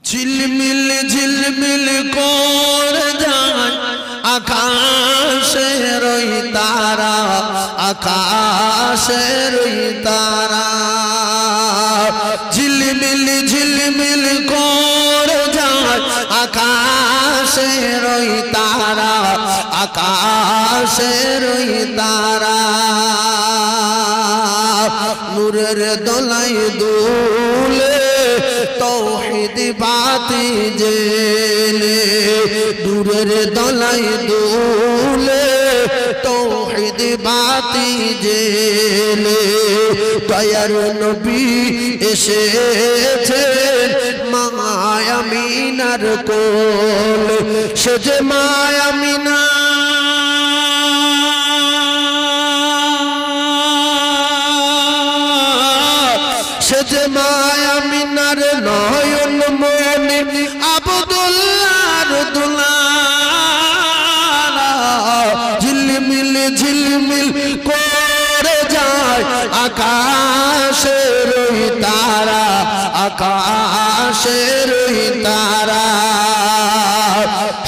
ঝিলমিল ঝিলমিল করে যায় আকাশের ওই তারা, আকাশের ওই তারা। ঝিলমিল ঝিলমিল করে যায় আকাশের ওই তারা, আকাশের ওই তারা। নূরের দোলাই দুলে তৌহিদ বাতি জেলে, নূরের দোলাই দুলে তৌহিদ বাতি জেলে। দয়ার নবী এসেছেন মায়া মিনার কোল, সে যে মায়া মিনা সে যে মায়া মিনার নয়ন মনে আব্দুল্লাহর দুলালা। ঝিলমিল ঝিলমিল করে যায় আকাশের ওই তারা, আকাশের ওই তারা।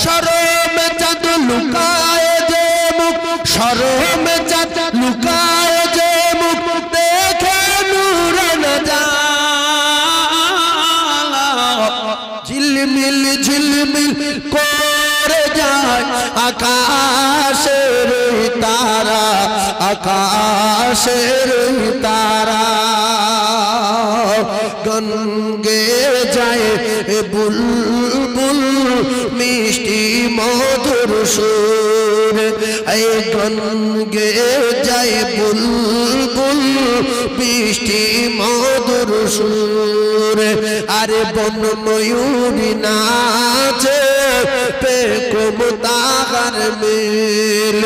শরমে চাঁদ লুকায় যে মুখ, শরমে চাঁদ লুকায় যে মুখ, দেখে নূর নজা। ঝিলমিল ঝিলমিল করে যায় আকাশের ওই তারা, আকাশের ওই তারা। গান গেয়ে যায় বুলবুল মিষ্টি মধুর সুর, এই গান গেয়ে যায় বুলবুল মিষ্টি মধুর সুর। আরে বন ময়ূরী নাচে পেখম তাহার মিল,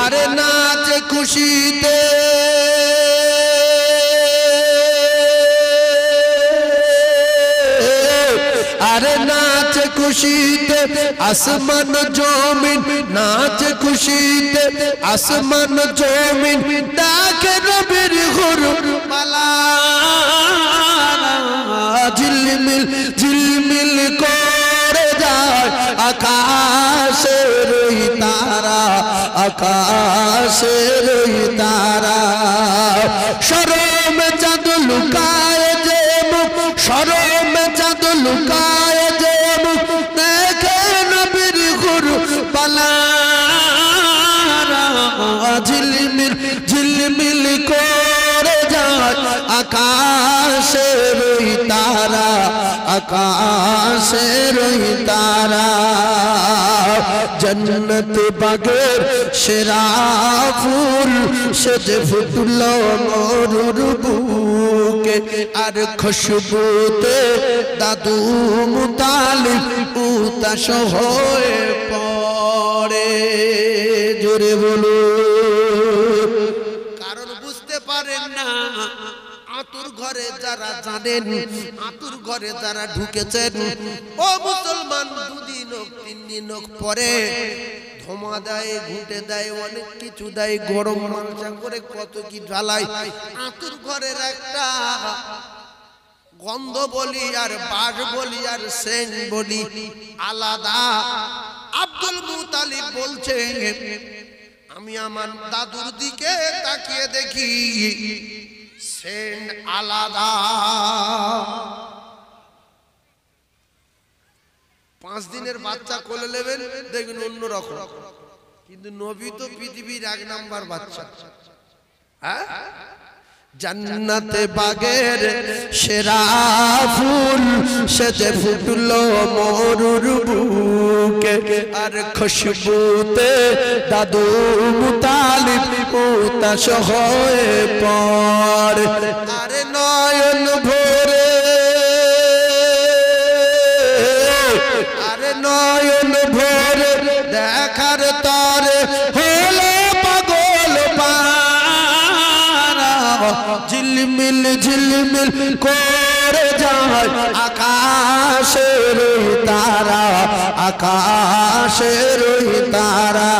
আরে নাচে খুশিতে আরে নাচে খুশিতে আসমান জমিন, নাচে খুশিতে আসমান জমিন, ডাকে নবীর হুরমালা। ঝিলমিল ঝিলমিল করে যায় আকাশের ওই তারা, আকাশের ওই তারা। শরমে চাঁদ লুকায় যে মুখ, শরমে চাঁদ লুকায় যে মুখ, দেখে নবীর হুরমালা। ঝিলমিল ঝিলমিল করে যায় আকাশের ওই তারা, আকাশের ওই তারা। জন্নত বাগের সেরা ফুল সে যে ফুটল মরুর বুকে, আর খুশবুতে দাদু মুতালিব উতাস হয়ে পড়ে। জোরে বলুন। কারণ বুঝতে পারেন না, আতুর ঘরে যারা জানেন, আতুর ঘরে যারা ঢুকেছেন, ও মুসলমান, দুদিন হোক 3 দিন হোক পরে ধোঁয়া দেয়, ঘুঁটে দেয়, অনেক কিছু দেয়, গরম মাংসা করে কত কি জ্বালায়। আতুর ঘরের একটা গন্ধ বলি আর বাস বলি আর সেন্ট বলি আলাদা। আব্দুল মুতালিব বলছে, আমি আমার দাদুর দিকে তাকিয়ে দেখি সেন্ট আলাদা। 5 দিনের বাচ্চা কোলে নেবেন, দেখবেন অন্যরকম। কিন্তু নবী তো পৃথিবীর 1 নাম্বার বাচ্চা। হ্যাঁ, জান্নাতে বাগের সেরা ফুল সে যে ফুটল মরুর বুকে, আর খুশবুতে দাদু মুতালিব উতাস হয়ে পড়ে। আরে নয়ন ভরে, আরে নয়ন ভরে দেখার তরে হলো পাগল পারা। ঝিলমিল ঝিলমিল করে যায় আকাশের ওই তারা, আকাশের ওই তারা।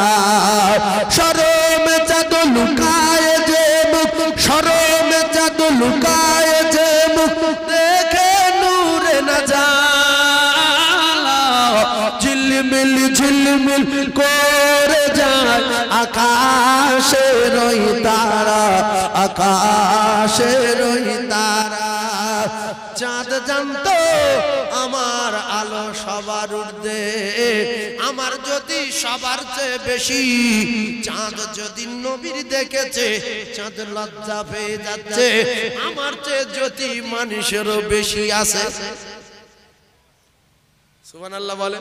শরমে চাঁদ লুকায় যে মুখ, শরমে চাঁদ লুকায় যে মুখ, দেখে নূরে না যায়। আকাশের ওই তারা, আকাশের ওই তারা। চাঁদ জানতো আমার আলো সবার ঊর্ধ্বে, আমার জ্যোতি সবার চেয়ে বেশি। চাঁদ যদি নবীর দেখেছে চাঁদ লজ্জা পেয়ে যাচ্ছে, আমার চেয়ে জ্যোতি মানুষেরও বেশি আছে। সুবহানাল্লাহ বলে।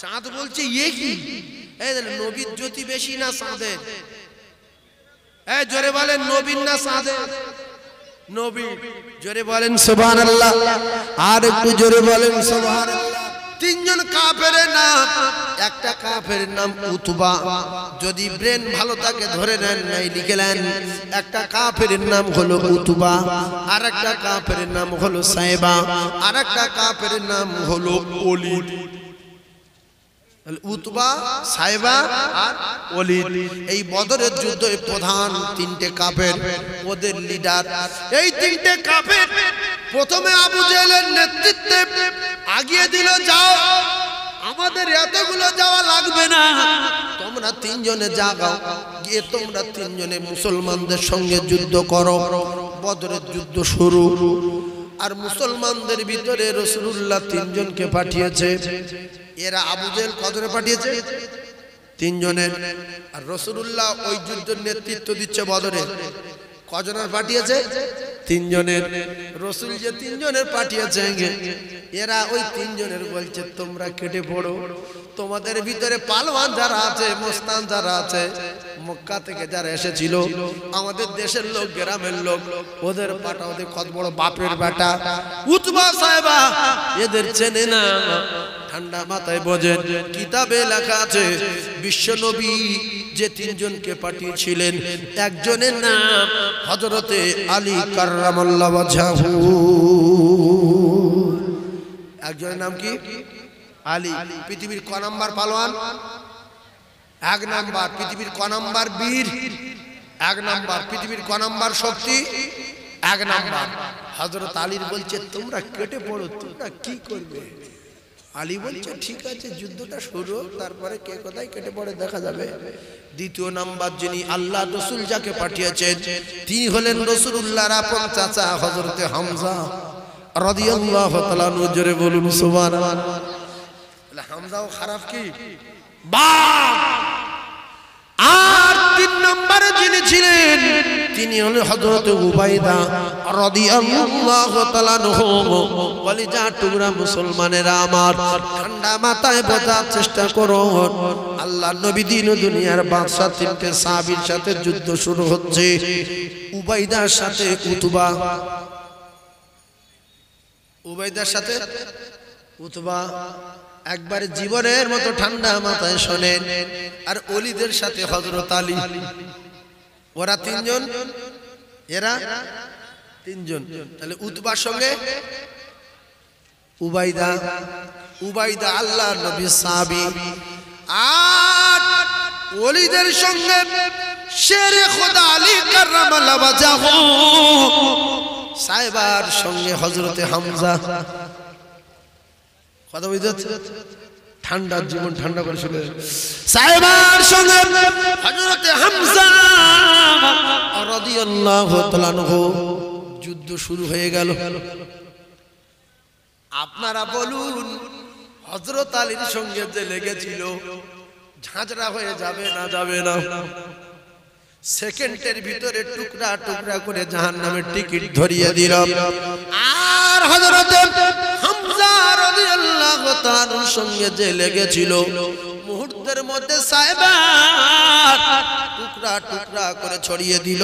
চাঁদ বলছে এ কি, এই নবীর জ্যোতি বেশি না চাঁদের? এই জোরে বলেন নবীর না চাঁদের? নবী। জোরে বলেন সুবহানাল্লাহ, আর একটু জোরে বলেন সুবহানাল্লাহ। তিনজন কাফেরের নাম, একটা কাফেরের নাম উতবা, যদি ব্রেন ভালো থাকে ধরে নেন, নাই লিখে নেন। একটা কাফেরের নাম হলো উতবা, আর একটা কাফেরের নাম হলো সাইবা, আর একটা কাফেরের নাম হলো ওলীদ। উতবা, সাইবা আর ওলীদ, এই বদরের যুদ্ধে প্রধান তিনটে কাফের, ওদের লিডার। এই তিনটে কাফের প্রথমে আবু জেহেলের নেতৃত্বে আগিয়ে দিল, যাও আমাদের এতগুলো যাওয়া লাগবে না, তোমরা তিনজনে যাও, গিয়ে তোমরা তিনজনে মুসলমানদের সঙ্গে যুদ্ধ করো। বদরের যুদ্ধ শুরু। আর মুসলমানদের ভিতরে রাসূলুল্লাহ তিনজনকে পাঠিয়েছে। এরা আবু জেহেল কজনে পাঠিয়েছে? তিনজনের। আর রাসূলুল্লাহ ওই যুদ্ধের নেতৃত্ব দিচ্ছে বদরে, কজনের পাঠিয়েছে? তিনজনের। রাসূল যে তিনজনের পাঠিয়েছে, এরা ওই তিনজনের বলছে তোমরা কেটে পড়ো। তোমাদের ভিতরে পালোয়ান যারা আছে, মোস্তান যারা আছে, মক্কা থেকে যারা এসেছিল, আমাদের দেশের লোক, গ্রামের লোক, ওদের পাটা, ওদের কত বড় বাপের বেটা উতবা সাহেবা, এদের চেনে না। ঠান্ডা মাথায় বোঝেন, কিতাবে লেখা আছে বিশ্ব নবী যে তিনজনকে পাঠিয়েছিলেন, একজনের নাম হযরতে আলী কাররামাল্লাহু ওয়াজহাহু। একজনের নাম কি? আলী। পৃথিবীর ক নাম্বার পালোয়ান? এক নাম্বার। পৃথিবীর ক নাম্বার বীর? এক নাম্বার। পৃথিবীর ক নাম্বার শক্তি? এক নাম্বার। হযরত আলীর বলছে তোমরা কেটে পড়ো, তোমরা কি করবে? আলী বলছে ঠিক আছে, যুদ্ধটা শুরু, তারপরে কে কোথায় কেটে পড়ে দেখা যাবে। দ্বিতীয় নাম্বার যিনি আল্লাহ রাসূল যাকে পাঠিয়েছেন, তিনি হলেন রাসূলুল্লাহর আপন চাচা হযরতে হামজা রাদিয়াল্লাহু তাআলা আনহু। জোরে বলুন সুবহানাল্লাহ। হামজাও খারাপ কি বাপ। আর তিন নম্বরে যিনি ছিলেন তিনি হলেন হযরত উবাইদা রাদিয়াল্লাহু তাআলা আনহু। কলিজা টুকরা মুসলমানেরা আমার, ঠান্ডা মাথায় বোঝার চেষ্টা করুন। আল্লাহর নবী দিন ও দুনিয়ার বাদশা তিনটে সাহাবীর সাথে যুদ্ধ শুরু হচ্ছে। উবাইদার সাথে উতবা, উবাইদার সাথে উতবা একবার জীবনের মতো ঠান্ডা মাথায় শোনেন। আর ওলীদের সাথে হযরত আলী, ওরা তিনজন, এরা তিনজন। তাহলে উতবার সঙ্গে উবাইদা, উবাইদা আল্লাহর নবীর সাহাবী। আর ওলীদের সঙ্গে শেরে খোদা আলী কাররামাল্লাহু ওয়াজহাহু। সাইবার সঙ্গে হযরতে হামজা। কথা বুঝতে ঠান্ডা জীবন ঠান্ডা করে শুনে। সাইবার সঙ্গে হযরতে হামজা রাদিয়াল্লাহু তাআলা আনহু। যুদ্ধ শুরু হয়ে গেল। আপনারা বলুন, হযরত আলীর সঙ্গে যে লেগেছিল ঝাঁঝরা হয়ে যাবে না যাবে না? সেকেন্ডের ভিতরে টুকরা টুকরা করে জাহান্নামের টিকিট ধরিয়ে দিল। আর হযরত হামজা রাদিয়াল্লাহু তাআলার সঙ্গে যে লেগেছিল, মুহূর্তের মধ্যে সাইবা টুকরা টুকরা করে ছড়িয়ে দিল।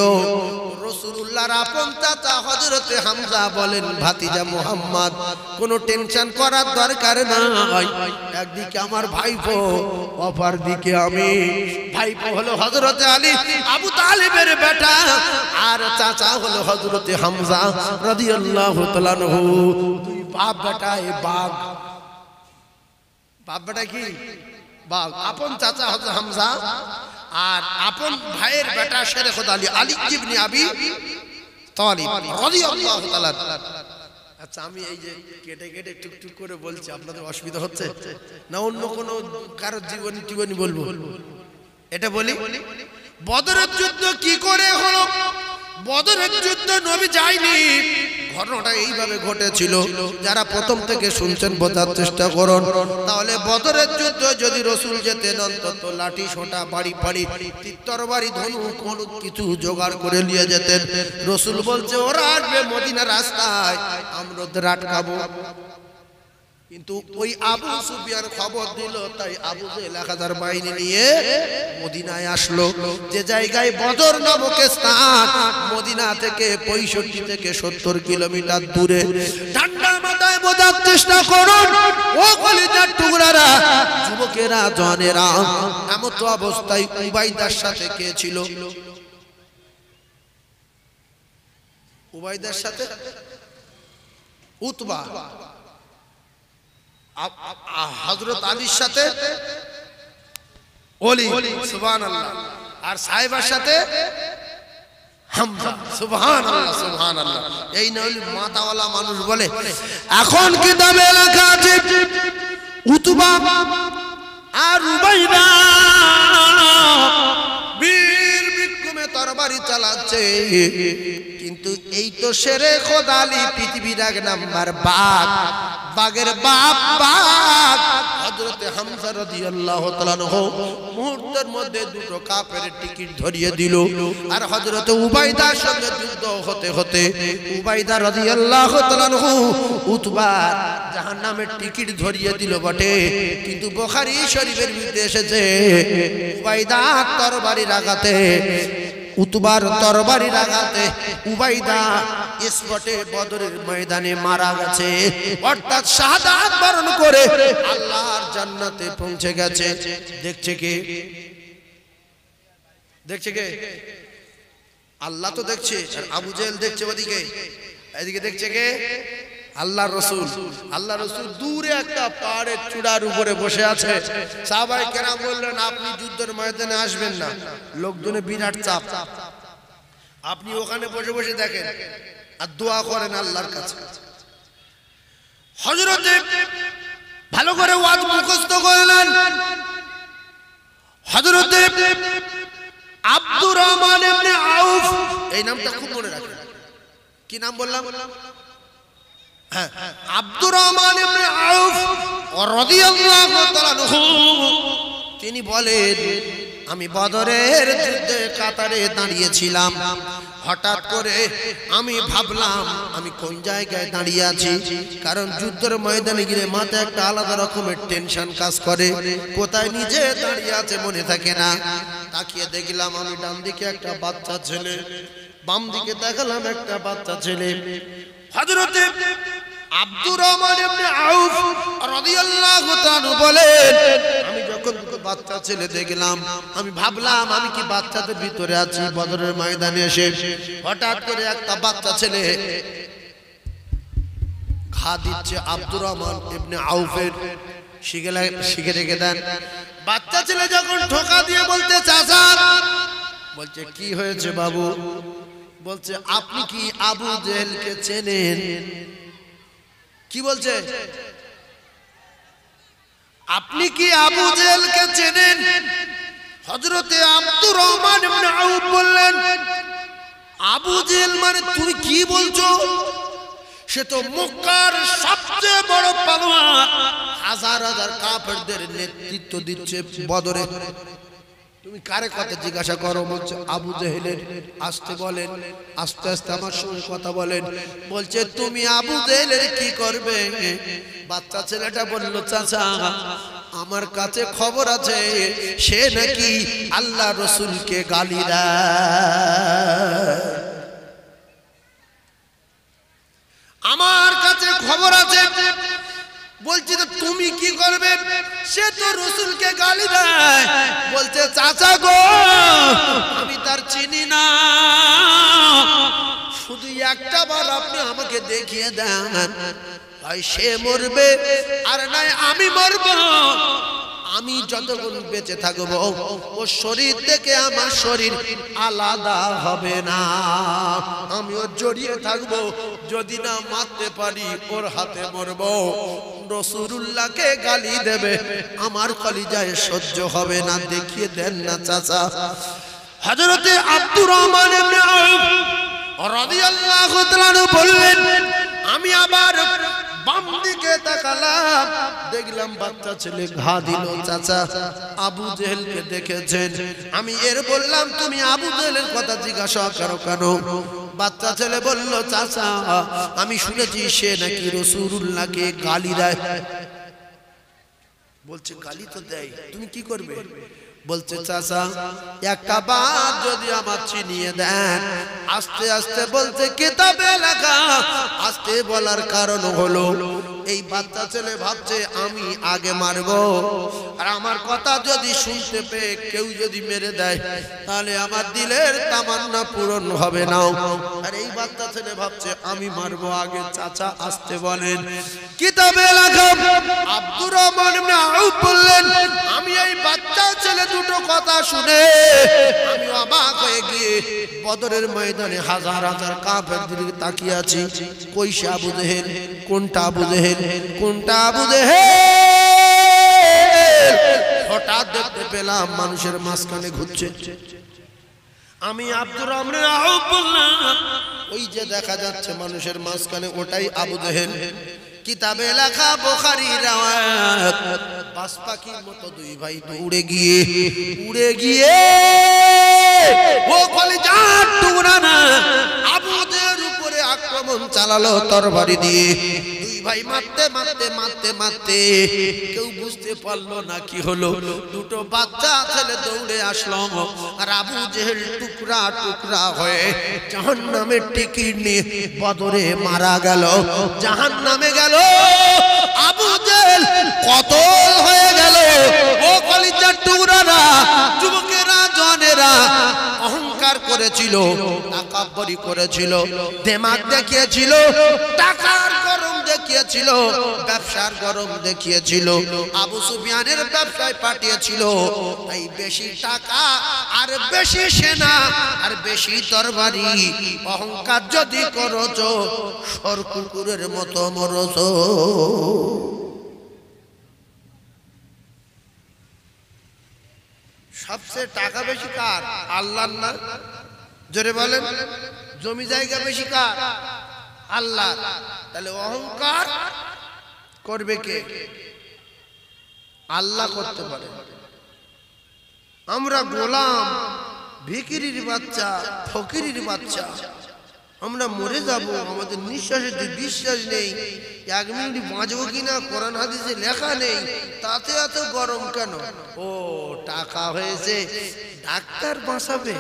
রাসূলুল্লাহর আপন চাচা হযরতে হামজা বলেন, ভাতিজা মুহাম্মদ, কোনো টেনশন করার দরকার নাই। একদিকে আমার ভাইপো, অপর দিকে আমি। ভাইপো হলো হযরতে আলী আবু তালিবের বেটা, আর চাচা হলো হযরতে হামজা রাদিয়াল্লাহু তাআলা আনহু। দুই বাপ বেটা, এই বাপ বাপ বেটা কি বাপ। আপন চাচা হযরত হামজা, আর আপন ভাইয়ের বেটা শেরে খোদা আলী, আলী ইবনে আবি তালিব রাদিয়াল্লাহু তাআলা। আচ্ছা, আমি এই যে কেটে কেটে টুকটুক করে বলছি, আপনাদের অসুবিধা হচ্ছে না? অন্য কোনো কারো জীবনী বলবো? এটা বলি বদরের যুদ্ধ কি করে হলো? বদরের যুদ্ধ নবী যায়নি, ঘটনাটা এইভাবে ঘটেছিল। যারা প্রথম থেকে শুনছেন বোঝার চেষ্টা করুন। তাহলে বদরের যুদ্ধ যদি রসুল যেতেন অন্তত লাঠি সোঁটা বাড়ি বাড়ি তরবারি ধনুক কোনো কিছু জোগাড় করে নিয়ে যেতেন। রসুল বলছে ওরা আসবে মদিনার রাস্তায়, আমরা ওদের আটকাবো। কিন্তু ওই আবু সুফিয়ান খবর দিল, তাই আবু জেহেল 1000 বাহিনী নিয়ে মদিনায় আসলো। যে জায়গায় বদর নামক স্থান মদিনা থেকে 65 থেকে 70 কিলোমিটার দূরে। ঠান্ডা মাথায় বোঝার চেষ্টা করুন ও কলিজার টুকরারা, যুবকেরা, জনেরা। এমন তো অবস্থায় উবাইদার সাথে কে ছিল? উবাইদার সাথে উতবা, হযরত আলীর সাথে ওলি, সুবহানাল্লাহ। আর সাহেবের সাথে হামজা, সুবহানাল্লাহ সুবহানাল্লাহ। এই না হলে মাথাওয়ালা মানুষ বলে। এখন কিতাবে লেখা আছে উতবা আর উবাইদা বীর বিক্রমে তরবারি চালাচ্ছে। কিন্তু এই তো শেরে খোদা আলী, পৃথিবীর 1 নাম্বার বাঘ, বাঘের বাপ বাঘ হযরতে হামজা রাদিয়াল্লাহু তাআলা আনহু মুহূর্তের মধ্যে 2 কাফেরের টিকিট ধরিয়ে দিল। আর হযরতে উবাইদার সঙ্গে যুদ্ধ হতে হতে উবাইদা রাদিয়াল্লাহু তাআলা আনহু উতবা জাহান্নামের টিকিট ধরিয়ে দিল বটে। কিন্তু বুখারী শরীফের মধ্যে এসেছে উবাইদা তরবারির আঘাতে, উতবার তরবারির আঘাতে উবাইদা স্পটে বদরের ময়দানে মারা গেছে, অর্থাৎ শাহাদাত বরণ করে আল্লাহর জান্নাতে পৌঁছে গেছে। দেখছে কে? দেখছে কে? আল্লাহ তো দেখছে, আর আবু জেহেল দেখছে ওদিকে। এদিকে দেখছে কে? আল্লাহর রাসূল। আল্লাহর রাসূল দূরে একটা পাহাড়ের চূড়ার উপরে বসে আছে। সাহাবায়ে কেরাম বললেন আপনি যুদ্ধের ময়দানে আসবেন না, লোকজনে বিরাট চাপ, আপনি ওখানে বসে বসে দেখেন আর দোয়া করেন আল্লাহর কাছে। হযরতে ভালো করে ওয়াজ মুখস্থ করলেন। হযরতে আব্দুর রহমান ইবনে আউফ, এই নামটা খুব মনে রাখবেন। কি নাম বললাম? হ্যাঁ, আব্দুর রহমান ইবনে আউফ রাদিয়াল্লাহু তাআলা আনহু। তিনি বলেন আমি বদরের যুদ্ধে কাতারে দাঁড়িয়েছিলাম, হঠাৎ করে আমি ভাবলাম আমি কোন জায়গায় দাঁড়িয়ে আছি। কারণ যুদ্ধের ময়দানে গিয়ে মাথায় একটা আলাদা রকমের টেনশন কাজ করে, কোথায় নিজে দাঁড়িয়ে আছে মনে থাকে না। তাকিয়ে দেখলাম আমি ডান দিকে একটা বাচ্চা ছেলে, বাম দিকে দেখালাম একটা বাচ্চা ছেলে। হযরতে আব্দুর রহমান ইবনে আউফ রাদিয়াল্লাহু তাআলা বলেন আমি যখন বাচ্চা ছেলে দেখলাম আমি ভাবলাম আমি কি বাচ্চাদের ভিতরে আছি। বদরের ময়দানে এসে হঠাৎ করে একটা বাচ্চা ছেলে ঘা দিচ্ছে আব্দুর রহমান ইবনে আউফের, শিখে রেখে দেন। বাচ্চা ছেলে যখন ঠোকা দিয়ে বলতে চাচা, বলছে কি হয়েছে বাবু? বলছে আপনি কি আবু জেহেলকে চেনেন? কি বলছে? আপনি কি আবু জেহেলকে চেনেন? হযরতে আব্দুর রহমান ইবনে আউফ বললেন আবু জেহেল মানে তুমি কি বলছো? সে তো মক্কার সবচেয়ে বড় পালোয়ান, হাজার হাজার কাফেরদের নেতৃত্ব দিচ্ছে বদরে। তুমি কারে কথা জিজ্ঞাসা করো? বলছে আবু জেহেলের। আসতে বলেন, আস্তে আস্তে আমার সঙ্গে কথা বলেন। বলছে তুমি আবু জেহেলের কি করবে? বাচ্চা ছেলেটা বলল চাচা আমার কাছে খবর আছে সে নাকি আল্লাহ রাসূলকে গালি দেয়। আমার কাছে খবর আছে। বলছি তো তুমি কি করবে? সে তো রাসূলকে গালি দেয়। বলছে চাচা গো আমি তার চিনি না, শুধু একটা বার আপনি আমাকে দেখিয়ে দেন, হয় সে মরবে আর নয় আমি মরব। আমি যতক্ষণ বেঁচে থাকবো ওর শরীর থেকে আমার শরীর আলাদা হবে না, আমি ওর জড়িয়ে থাকবো, যদি না মারতে পারি ওর হাতে মরবো। রাসূলুল্লাহকে গালি দেবে, আমার কলিজায় সহ্য হবে না। দেখিয়ে দেন না চাচা। হযরতে আব্দুর রহমান ইবনে আউফ রাদিয়াল্লাহু তাআলা বললেন, আমি আবার বাম দিকে তাকালাম, দেখলাম বাচ্চা ছেলে ঘা দিল। চাচা আবু জেহেলকে দেখেছেন? আমি এর বললাম, তুমি আবু জেহেলের কথা জিজ্ঞাসা করো কেন? বাচ্চা ছেলে বলল, চাচা আমি শুনেছি সে নাকি রাসূলুল্লাহকে গালি দেয়। বলছে গালি তো দেয়, তুমি কি করবে? বলছে চাচা একটা বার যদি আমার চিনিয়ে দেন। আস্তে আস্তে বলছে কিতাবে লেখা। আস্তে বলার কারণ হলো এই বাচ্চা ছেলে ভাবছে আমি আগে মারবো, আর আমার কথা যদি শুনতে পেয়ে কেউ যদি মেরে দেয় তাহলে আমার দিলের তামান্না পূরণ হবে না। আর এই বাচ্চা ছেলে ভাবছে আমি মারবো আগে। চাচা আস্তে বলেন। কিতাবে লেখা আব্দুর রহমান ইবনে আউফ বললেন, আমি এই বাচ্চা ছেলে দুটো কথা শুনে আমি অবাক হয়ে গিয়ে বদরের ময়দানে হাজার হাজার কাফেরদের দিকে তাকিয়ে আছি। কই সে আবু জেহেল? কোনটা আবু জেহেল? কোনটা আবু জেহেল? হঠাৎ দেখতে পেলাম মানুষের মাঝখানে ঘুরছে। আমি আব্দুর রহমান আউফ বললাম, ওই যে দেখা যাচ্ছে মানুষের মাঝখানে, ওটাই আবু জেহেল। কিতাবে লেখা বুখারী রওয়ায়াত, বাস পাখির মতো দুই ভাই উড়ে গিয়ে ও কলিজার টুকরা না আবু জেহেলের উপরে আক্রমণ চালালো তরবারি দিয়ে। দুই ভাই মারতে কেউ বুঝতে পারলো না কি হলো। দুটো বাচ্চা ছেলে দৌড়ে আসলো, আর আবু জেহেল টুকরা টুকরা হয়ে জাহান্নামের টিকিট নিয়ে বদরে মারা গেল, জাহান্নামে গেল। আবু জেহেল কতল হয়ে গেল। ও কলিজার টুকরারা, যুবকেরা, জওয়ানেরা, অহংকার করেছিল, তাকাব্বুরি করেছিল, দেমাগ দেখিয়েছিল, টাকার গরম দেখিয়েছিল, ব্যবসার গরম দেখিয়েছিল, আবু সুফিয়ানের ব্যবসায় পাঠিয়েছিল। তাই বেশি টাকা আর বেশি সেনা আর বেশি তরবারি অহংকার যদি করছো, সরকুকুরের মতো মরছো। সবচেয়ে টাকা বেশি কার? আল্লাহর না? জোরে বলেন। জমি জায়গা বেশি কার? আল্লাহ। তাহলে অহংকার করবে কে? আল্লাহ করতে পারে। আমরা গোলাম, ভিখিরির বাচ্চা, ফকিরির বাচ্চা। আমরা মরে যাব, আমাদের নিঃশ্বাসে বিশ্বাস নেই, 1 মিনিট বাঁচবো কিনা কোরআন হাদিসে লেখা নেই, তাতে এত গরম কেন? ও টাকা হয়েছে, ডাক্তার বাঁচাবে,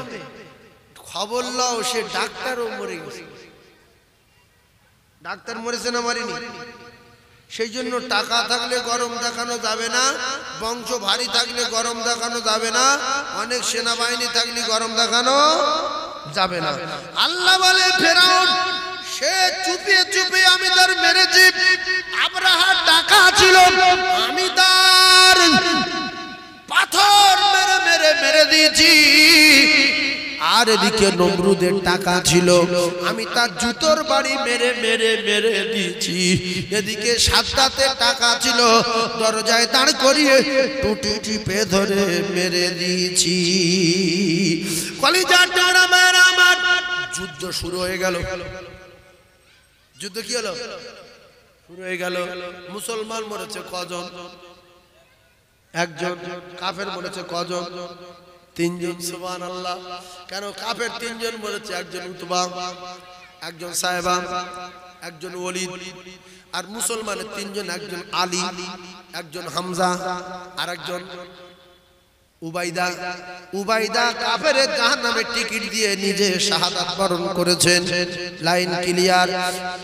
খবর লাও সে ডাক্তারও মরে গেছে। ডাক্তার মরেছে না মরেনি? সেই জন্য টাকা থাকলে গরম দেখানো যাবে না, বংশ ভারী থাকলে গরম দেখানো যাবে না, অনেক সেনাবাহিনী থাকলে গরম দেখানো যাবে না। আল্লাহ বলে ফেরাউন সে চুপিয়ে চুপিয়ে আমি তার মেরেছি। আব্রাহার টাকা ছিল, আমি তার পাথর মেরে দিয়েছি। আর এদিকে নমরুদের টাকা ছিল, আমি তার জুতোর বাড়ি মেরে দিয়েছি। এদিকে সাদ্দাতের টাকা ছিল, দরজায় দাঁড় করিয়ে টুটি টিপে ধরে মেরে দিয়েছি। কলিজার টুকরা মেয়েরা আমার, যুদ্ধ শুরু হয়ে গেল। যুদ্ধ কি হলো? শুরু হয়ে গেল। মুসলমান মরেছে কজন? একজন। কাফের মরেছে কজন? 3 জন। সুবহানাল্লাহ। কেন কাফের 3 জন মরেছে? একজন উতবা, একজন সাহেবা, একজন ওলীদ। আর মুসলমানের 3 জন, একজন আলী, একজন হামজা, আর একজন উবাইদা কাফেরের জাহান্নামের টিকিট দিয়ে নিজে শাহাদাত বরণ করেছেন। Line clear.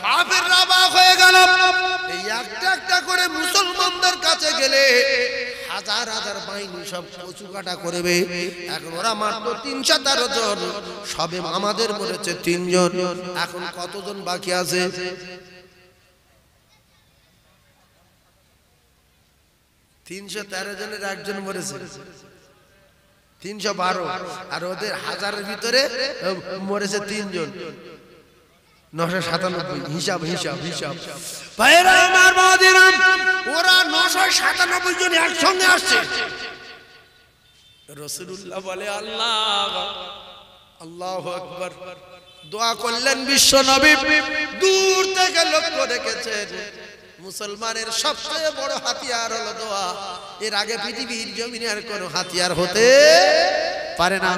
কাফেররা অবাক হয়ে গেল। এই একটা একটা করে মুসলমানদের কাছে গেলে হাজার হাজার বাহিনী সব কচু কাটা করবে। এখন ওরা মাত্র 313 জন, সবে আমাদের মরেছে 3 জন। এখন কতজন বাকি আছে? 313 জনের একজন মরেছে, 312, আর ওদের হাজারের ভিতরে মরেছে 3 জন, 997। হিসাব হিসাব হিসাব ভাইরা আমার বাদিরা, ওরা 997 জন একসঙ্গে আসছে। রাসূলুল্লাহ বলে আল্লাহ, আল্লাহু আকবার। দোয়া করলেন বিশ্ব নবী, দূর থেকে লক্ষ্য রেখেছেন মুসলমানের সবচেয়ে বড় হাতিয়ার হলো দোয়া। এর আগে পৃথিবীর জমিনে আর কোনো হাতিয়ার হতে পারে না।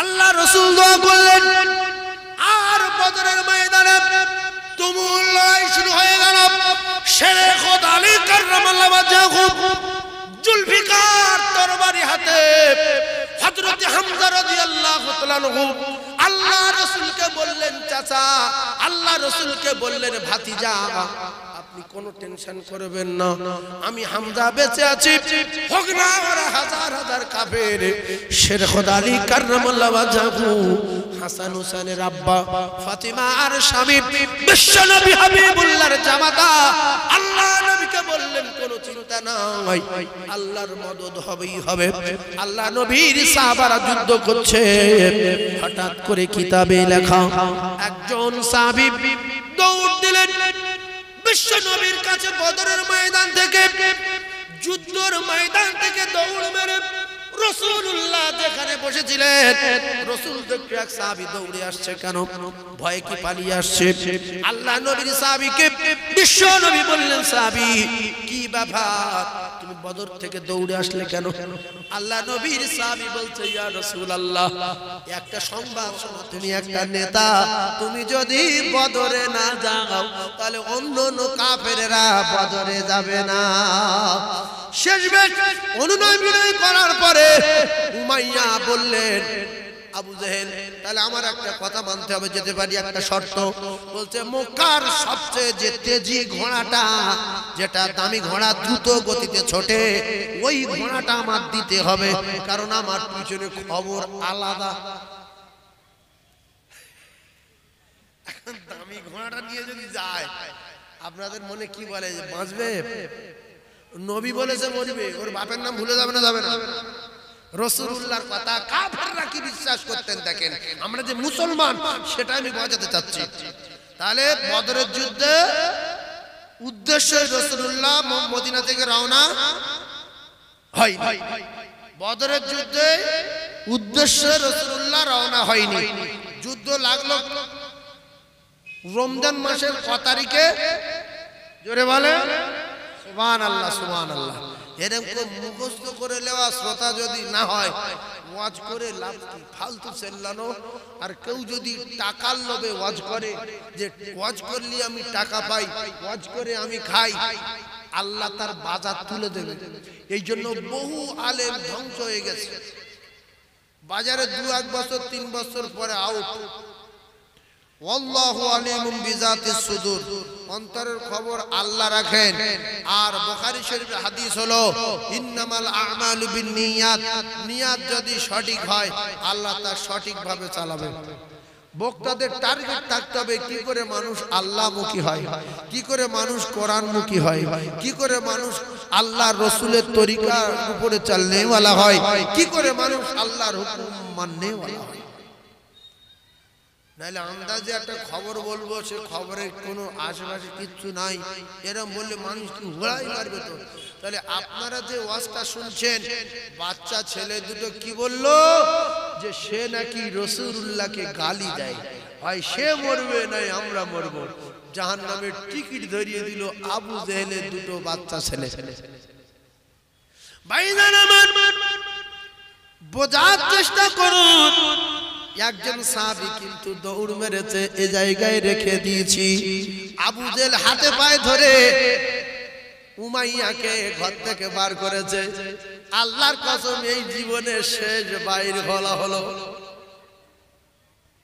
আল্লাহ রাসূল দোয়া করলেন, আর বদরের ময়দানে তুমুল লড়াই শুরু হয়ে গেল। শেরে খোদ আলী কাররামাল্লাহু ওয়াজহাহু জুলফিকার তরবারি হাতে, হযরত হামজা রাদিয়াল্লাহু তাআলা আনহু আল্লাহ রাসূলকে বললেন চাচা, আল্লাহ রাসূলকে বললেন ভাতিজা, আপনি কোনো টেনশন করবেন না, আমি হামজা বেঁচে আছি, হোক না ওরা হাজার হাজার কাফের। শের খোদা আলী কাররামাল্লাহু ওয়াজহাহু, হাসান হুসাইনের আব্বা, ফাতিমা আর স্বামী, বিশ্বনবী হাবিবুল্লাহর জামাতা, আল্লাহ নবীকে বললেন কোনো চিন্তা নাই, আল্লাহর মদদ হবেই হবে। আল্লাহ নবীর সাহাবারা যুদ্ধ করছে, হঠাৎ করে কিতাবে লেখা একজন সাহাবী দৌড় দিলেন বিশ্ব নবীর কাছে। বদরের ময়দান থেকে, যুদ্ধের ময়দান থেকে দৌড় মেরে রাসূলুল্লাহ যেখানে বসেছিলেন, রাসূল দেখে এক সাহাবী দৌড়ে আসছে, কেন ভয়ে কি পালিয়ে আসছে? আল্লাহ নবীর সাহাবীকে বিশ্ব নবী বললেন, সাহাবী কি ব্যাপার, তুমি বদর থেকে দৌড়ে আসলে কেন? আল্লাহ নবীর সাহাবী বলছে, ইয়া রাসূলুল্লাহ, একটা সংবাদ শোনো, তুমি একটা নেতা, তুমি যদি বদরে না যাও তাহলে অন্য কাফেররা বদরে যাবে না। শেষমেশ অনুনয় বিনয় করার পরে উমাইয়া বললেন, আবু জেহেল, তাহলে আমার একটা কথা মানতে হবে, যেতে পারি, একটা শর্ত। বলছে, মক্কার সবচেয়ে যে তেজি ঘোড়াটা, যেটা দামি ঘোড়া, দ্রুত গতিতে ছোটে, ওই ঘোড়াটা আমার দিতে হবে, কারণ আমার পিছনে খবর আলাদা। দামি ঘোড়াটা নিয়ে যদি যায়, আপনাদের মনে কি বলে, বাঁচবে? নবী বলেছে মরবে, ওর বাপের নাম ভুলে যাবে না, যাবে না। রাসূলুল্লাহর কথা কাফেররা কি বিশ্বাস করতেন দেখেন, আমরা যে মুসলমান সেটা আমি বোঝাতে চাচ্ছি। তাহলে বদরের যুদ্ধে উদ্দেশ্যে রাসূলুল্লাহ মদিনা থেকে রওনা হয়নি। বদরের যুদ্ধে উদ্দেশ্যে রাসূলুল্লাহ রওনা হয়নি। যুদ্ধ লাগলো রমজান মাসের 6 তারিখে। জোরে বলে সুবহানাল্লাহ, সুবহানাল্লাহ। এরকম মুখস্থ করে নেওয়া শ্রোতা যদি না হয়, ওয়াজ করে লাভ কি? ফালতু চেল্লানো। আর কেউ যদি টাকার লোভে ওয়াজ করে, যে ওয়াজ করলে আমি টাকা পাই, ওয়াজ করে আমি খাই, আল্লাহ তার বাজার তুলে দেবে। এই জন্য বহু আলেম ধ্বংস হয়ে গেছে। বাজারে 2-1 বছর 3 বছর পরে আউট। আল্লাহু আলিমুম বিজাতিস সুদূর, অন্তরের খবর আল্লাহ রাখেন। আর বুখারী শরীফের হাদিস হলো, ইন্নামাল আ'মালু বিন্নিয়াত, নিয়াত যদি সঠিক হয় আল্লাহ তা সঠিকভাবে চালাবেন। বক্তাদের টার্গেট থাকতে হবে, কি করে মানুষ আল্লাহমুখী হয়, কি করে মানুষ কোরআনমুখী হয়, কি করে মানুষ আল্লাহর রাসূলের তরিকার উপরে চলনেওয়ালা হয়, কি করে মানুষ আল্লাহর হুকুম মাননেওয়ালা হয়। নাইলে আন্দাজে একটা খবর বলবো, সে খবরের কোনো আশেপাশে কিচ্ছু নাই, এরকম বললে মানুষ কি হুড়াই মারবে তো। তাহলে আপনারা যে ওয়াজটা শুনছেন, বাচ্চা ছেলে দুটো কি বললো, যে সে নাকি রাসূলুল্লাহকে গালি দেয়, হয় সে মরবে নাই আমরা মরবো। জাহান্নামের টিকিট ধরিয়ে দিল আবু জেহেলের দুটো বাচ্চা ছেলে। ভাইজান আমার, বোঝার চেষ্টা করুন, একজন সাহাবী কিন্তু দৌড় মেরেছে, এই জায়গায় রেখে দিয়েছি। আবু জেহেল হাতে পায়ে ধরে উমাইয়াকে ঘর থেকে বার করেছে। আল্লাহর কসম, এই জীবনের শেষ বাইর বলা হলো,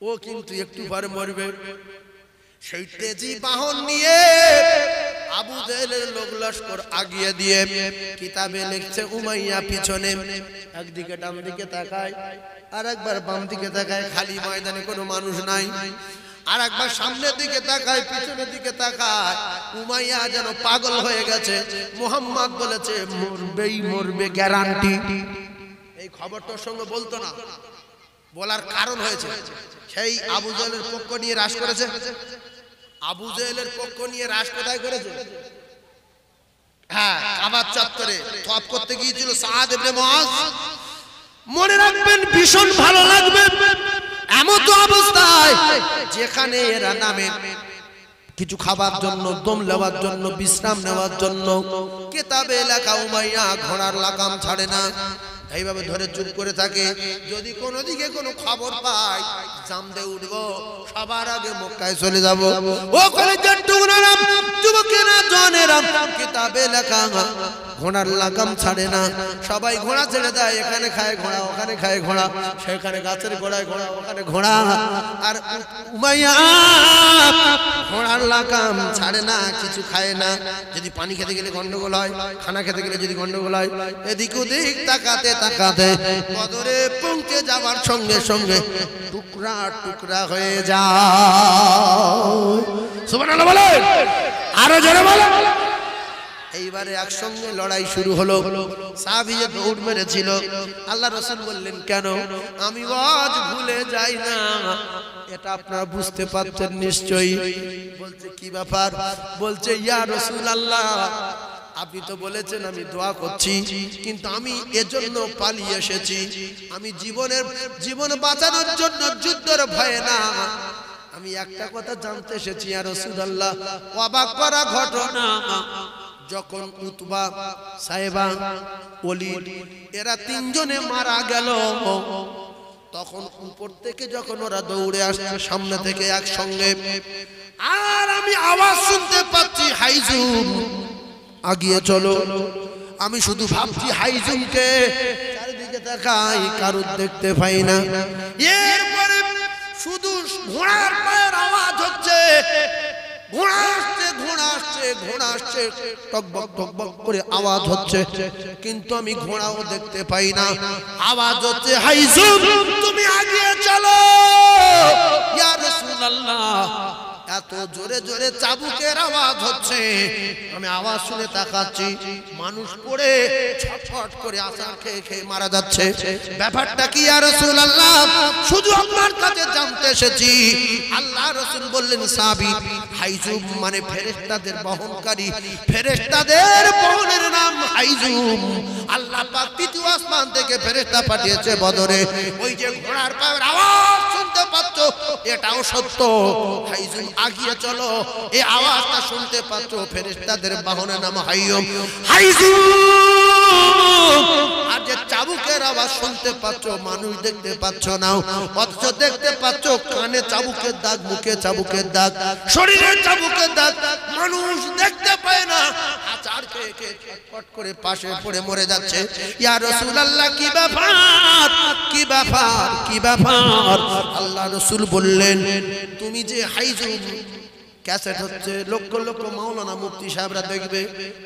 ও কিন্তু একটু পরে মরবে। সেই তেজি বাহন নিয়ে আবু জেহেলের লোক লস্কর আগিয়ে দিয়ে, কিতাবে লিখছে উমাইয়া পিছনে, একদিকে ডান দিকে তাকায় আর একবার বাম দিকে তাকায়, খালি ময়দানে কোনো মানুষ নাই। আর একবার সামনের দিকে তাকায়, পিছনের দিকে তাকায়। উমাইয়া যেন পাগল হয়ে গেছে। মুহাম্মদ বলেছে মরবেই মরবে, গ্যারান্টি। এই খবরটার সঙ্গে বলতো না, বলার কারণ হয়েছে সেই আবু জাহেলের পক্ষ নিয়ে রাশ করেছে। আবু জাহেলের পক্ষ নিয়ে রাশ কোথায় করেছে? হ্যাঁ, কাবার চত্বরে তওয়াফ করতে গিয়েছিল সাদ ইবনে মুআজ। মনে রাখবেন, ভীষণ ভালো লাগবে এমন তো অবস্থায় যেখানে এরা নামে কিছু খাবার জন্য, দম নেওয়ার জন্য, বিশ্রাম নেওয়ার জন্য। কিতাবে লেখা উমাইয়া ঘোড়ার লাগাম ছাড়ে না, এইভাবে ধরে চুপ করে থাকে। যদি কোনো দিকে কোনো খবর পাই, জামদে উঠবো, সবার আগে মক্কায় চলে যাব। ও কলেজের টুকরারা, যুবকেরা, জওয়ানেরা, কিতাবে লেখা ঘোড়ার লাগাম ছাড়ে না। সবাই ঘোড়া ছেড়ে দেয়, এখানে খায় ঘোড়া, ওখানে খায় ঘোড়া, সেখানে গাছের গোড়ায় ঘোড়া, ওখানে ঘোড়া। আর উমাইয়া ঘোড়ার লাগাম ছাড়ে না, কিছু খায় না। যদি পানি খেতে গেলে গন্ডগোল হয়, খানা খেতে গেলে যদি গন্ডগোল হয়, এদিক ওদিক তাকাতে তাকাতে বদরে পৌঁছে যাওয়ার সঙ্গে সঙ্গে টুকরা টুকরা হয়ে যায়। সুবহানাল্লাহ বলেন, আরো জোরে বলেন। এইবারে একসঙ্গে লড়াই শুরু হলো। সাহাবী যে দৌড় মেরেছিল, আল্লাহ রাসূল বললেন, কেন? আমি আজ ভুলে যাই না। এটা আপনারা বুঝতে পারছেন নিশ্চয়ই। বলছে কি ব্যাপার? বলছে ইয়া রাসূলুল্লাহ, আপনি তো বলেছেন আমি দোয়া করছি, কিন্তু আমি এজন্য পালিয়ে এসেছি। আমি জীবন বাঁচানোর জন্য, যুদ্ধের ভয়ে না। আমি একটা কথা জানতে এসেছি ইয়া রাসূলুল্লাহ। অবাক করা ঘটনা, যখন উতবা, সাইবা, ওলীদ এরা তিনজনে মারা গেল, তখন উপর থেকে যখন ওরা দৌড়ে আসছে সামনে থেকে একসঙ্গে, আর আমি আওয়াজ শুনতে পাচ্ছি হাইজুম, আগিয়ে চলো। আমি শুধু ভাবছি হাইজুমকে, চারিদিকে তাকাই, কারুর দেখতে পাই না। এরপরে শুধু ঘোড়ার পায়ের আওয়াজ হচ্ছে, ঘোড়া আসছে, ঘোড়া আসছে, ঘোড়া আসছে, টকবক টকবক করে আওয়াজ হচ্ছে, কিন্তু আমি ঘোড়াও দেখতে পাই না। আওয়াজ হচ্ছে হাইজুম, তুমি আগিয়ে চলো ইয়া রাসূলুল্লাহ। এত জোরে জোরে চাবুকের আওয়াজ হচ্ছে, আমি আওয়াজ শুনে তাকাচ্ছি, মানুষ পড়ে ছটফট করে আছাড় খেয়ে খেয়ে মারা যাচ্ছে। ব্যাপারটা কি ইয়া রাসূলুল্লাহ? শুধু আপনার কাছে জানতে এসেছি। আল্লাহ রাসূল বললেন, সাহাবী, হাইজুম মানে ফেরেশতাদের বহনকারী, ফেরেশতাদের বহনের নাম হাইজুম। আল্লাহ পাক তৃতীয় আসমান থেকে ফেরেশতা পাঠিয়েছে বদরে। ওই যে ঘোড়ার পায়ের আওয়াজ শুনতে পাচ্ছ, এটাও সত্য। হাইজুম, আগিয়ে চলো। এই আওয়াজটা শুনতে পাচ্ছ, ফেরেশতাদের বাহনের নাম হাইজুম। আর যে চাবুকের আওয়াজ শুনতে পাচ্ছ, মানুষ দেখতে পাচ্ছ না, অথচ দেখতে পাচ্ছ কানে চাবুকের দাগ, মুখে চাবুকের দাগ, শরীরে চাবুকের দাগ, মানুষ দেখতে পায় না। আছাড় খেয়ে খেয়ে ছটফট করে পাশে পড়ে মরে যাচ্ছে। ইয়া রাসূলুল্লাহ, কি ব্যাপার, কি ব্যাপার, কি ব্যাপার? আল্লাহ রাসূল বললেন, তুমি যে হাইজুম, ক্যাসেট হচ্ছে, লক্ষ লক্ষ মাওলানা মুফতি সাহেবরা দেখবে,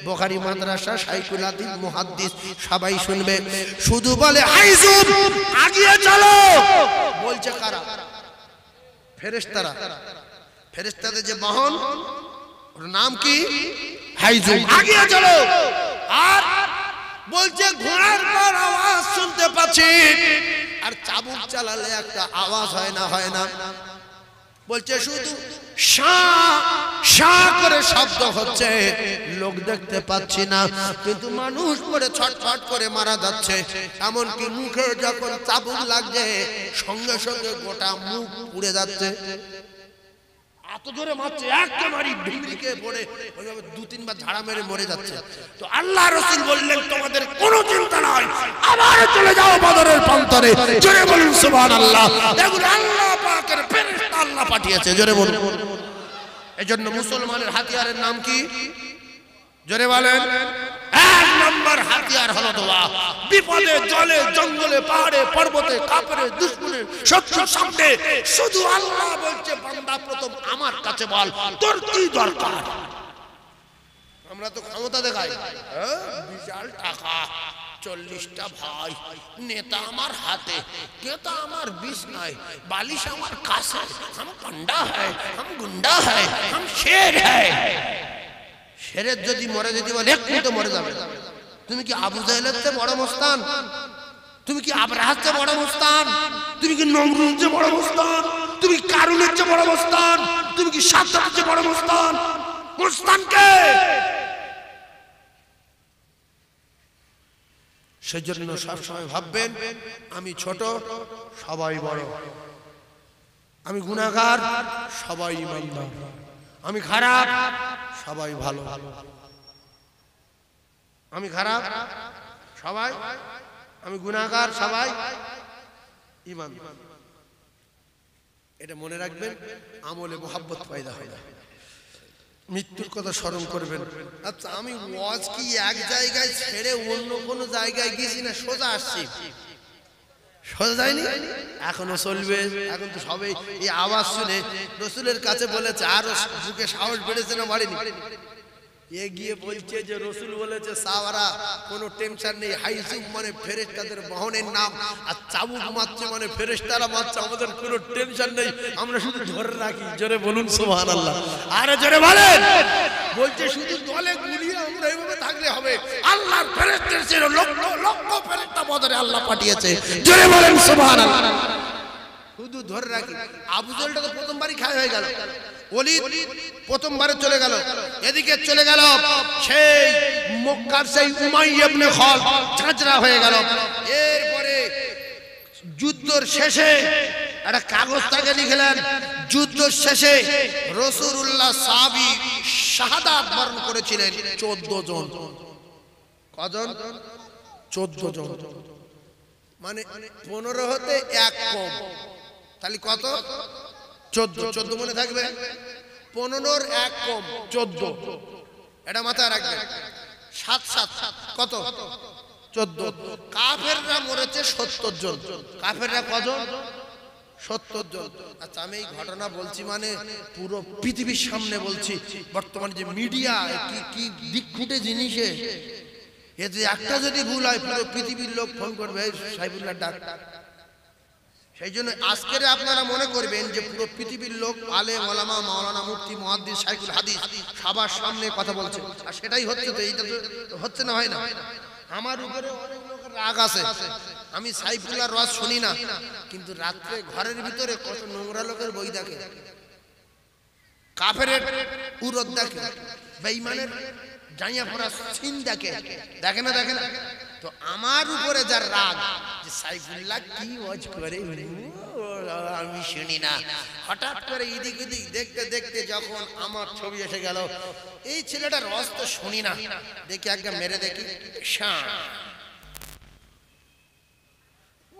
বুখারী মাদ্রাসা, শাইখুল হাদিস, মুহাদ্দিস সবাই শুনবে, শুধু বলে হাইজুম, আগিয়ে চলো। বলছে কারা? ফেরেশতারা। ফেরেশতাদের যে বাহন, ওর নাম কি? হাইজুম, আগিয়ে চলো। আর বলছে ঘোড়ার পর আওয়াজ শুনতে পাচ্ছি, আর চাবুক চালালে একটা আওয়াজ হয় না, হয় না। বলছে শুধু শা শা করে শব্দ হচ্ছে, লোক দেখতে পাচ্ছি না, কিন্তু মানুষ পড়ে ছটফট করে মারা যাচ্ছে। এমনকি মুখে যখন চাবুক লাগছে, সঙ্গে সঙ্গে গোটা মুখ পুড়ে যাচ্ছে। এত জোরে মারছে, একেবারে ঢিমরিকে পড়ে ওইভাবে দু তিনবার ঝাড়া মেরে মরে যাচ্ছে। তো আল্লাহ রাসূল বললেন, তোমাদের কোনো চিন্তা নাই, আবার চলে যাও বদরের প্রান্তরে। জোরে বলুন সুবহানাল্লাহ। দেখুন, আল্লাহ পাকের ফেরেশতা আল্লাহ পাঠিয়েছে। জোরে বলুন। এজন্য মুসলমানের হাতিয়ারের নাম কি? জোরে বলেন। এক নম্বর হাতিয়ার হলো দোয়া। বিপদে, জলে, জঙ্গলে, পাহাড়ে, পর্বতে, কাফেরে, দুশমনের শত্রুর সামনে শুধু আল্লাহ বলছে, বান্দা প্রথম আমার কাছে বল, তোর কি দরকার। আমরা তো ক্ষমতা দেখাই, বিশাল টাকা, 40টা ভাই, নেতা আমার হাতে, কেতা আমার বিছনায়, বালিশ আমার কাছে। हम पंडा है, हम गुंडा है, हम शेर है। শেরের যদি মরে যেতে বলে এক্ষুনি তো মরে যাবে। তুমি কি আবু জাহেলের চেয়ে বড় মস্তান? তুমি কি আবরাহার চেয়ে বড় মস্তান? তুমি কি নমরুদের চেয়ে বড় মস্তান? তুমি কারুনের চেয়ে বড় মস্তান? তুমি কি সাদ্দাতের চেয়ে বড় মস্তান? মস্তান কে? সেজন্য সবসময় ভাববেন আমি ছোট, সবাই বড়। আমি গুনাহগার, সবাই ইমানদার। আমি খারাপ, সবাই ভালো। আমি খারাপ, সবাই, আমি গুনাহগার, সবাই ইমানদার। এটা মনে রাখবেন, আমলে মোহাব্বত পয়দা হয় না। মৃত্যুর কথা স্মরণ করবেন। আচ্ছা, আমি ওয়াজ কি এক জায়গায় ছেড়ে অন্য কোনো জায়গায় গেছি না সোজা আসছি? সোজা যায়নি, এখনো চলবে। এখন তো সবাই এই আওয়াজ শুনে রসুলের কাছে বলেছে, আরো বুকে সাহস বেড়েছে না বাড়েনি? এগিয়ে বলছে যে রসুল বলেছে সাওয়ারা, কোনো টেনশন নেই। হাইজুম মানে ফেরেশতাদের বাহনের নাম, আর চাবুক মারছে মানে ফেরেশতারা মারছে, আমাদের কোনো টেনশন নেই, আমরা শুধু ধরে রাখি। জোরে বলুন সুবহানাল্লাহ। আরে জোরে বলেন। বলছে শুধু দলে গুলিয়ে আমরা এইভাবে থাকলে হবে? আল্লাহর ফেরেশতার ছিল লক্ষ লক্ষ ফেরেশতা বদরে আল্লাহ পাঠিয়েছে। জোরে বলেন সুবহানাল্লাহ। শুধু ধরে রাখি। আবু জাহেলটা তো প্রথমবারই খায় হয়ে গেল, ওলীদ প্রথমবারে চলে গেল, এদিকে চলে গেল সেই মক্কার সেই উমাইয়া ইবনে খালদ ঝাঁঝরা হয়ে গেল। এরপরে যুদ্ধের শেষে একটা কাগজ তাকে লিখলেন, যুদ্ধ শেষে রাসূলুল্লাহ সাহাবী শাহাদাত বরণ করেছিলেন 14 জন। কজন? 14 জন। মানে 15 হতে এক কম, তাহলে কত? 14। 14 মনে থাকবে? 15-র এক কম 14, এটা মাথায় রাখবেন। 7 7 কত? 14। কাফেররা মরেছে 70 জন। কাফেররা কজন? 70 জন। আচ্ছা, আমি এই ঘটনা বলছি মানে পুরো পৃথিবীর সামনে বলছি। বর্তমানে যে মিডিয়া কি দিক খুঁটে জিনিসে, এতে একটা যদি ভুল হয় পুরো পৃথিবীর লোক ফোন করবে সাইফুল্লাহ ডাক। সেই জন্য আজকের আপনারা মনে করবেন যে পুরো পৃথিবীর লোক আলেম ওলামা মাওলানা মুফতি মুহাদ্দিস শাইখুল হাদিস সবার সামনে কথা বলছে, আর সেটাই হচ্ছে। তো এইটা তো হচ্ছে না, হয় না? আমার উপরে অনেক লোকের রাগ আছে, আমি সাইফুল্লাহর ওয়াজ শুনি না, কিন্তু রাত্রে ঘরের ভিতরে কত নোংরা লোকের বই দেখে, কাফেরের উরদ দেখে, বেঈমানের জাইয়া পড়া সিন দেখে, দেখে না? দেখে না? তো আমার উপরে যার রাগ যে সাইফুল্লাহ কি ওয়াজ করে আমি শুনি না, হঠাৎ করে এদিক ওদিক দেখতে দেখতে যখন আমার ছবি এসে গেল, এই ছেলেটার ওয়াজ তো শুনি না, দেখি একটা মেরে দেখি,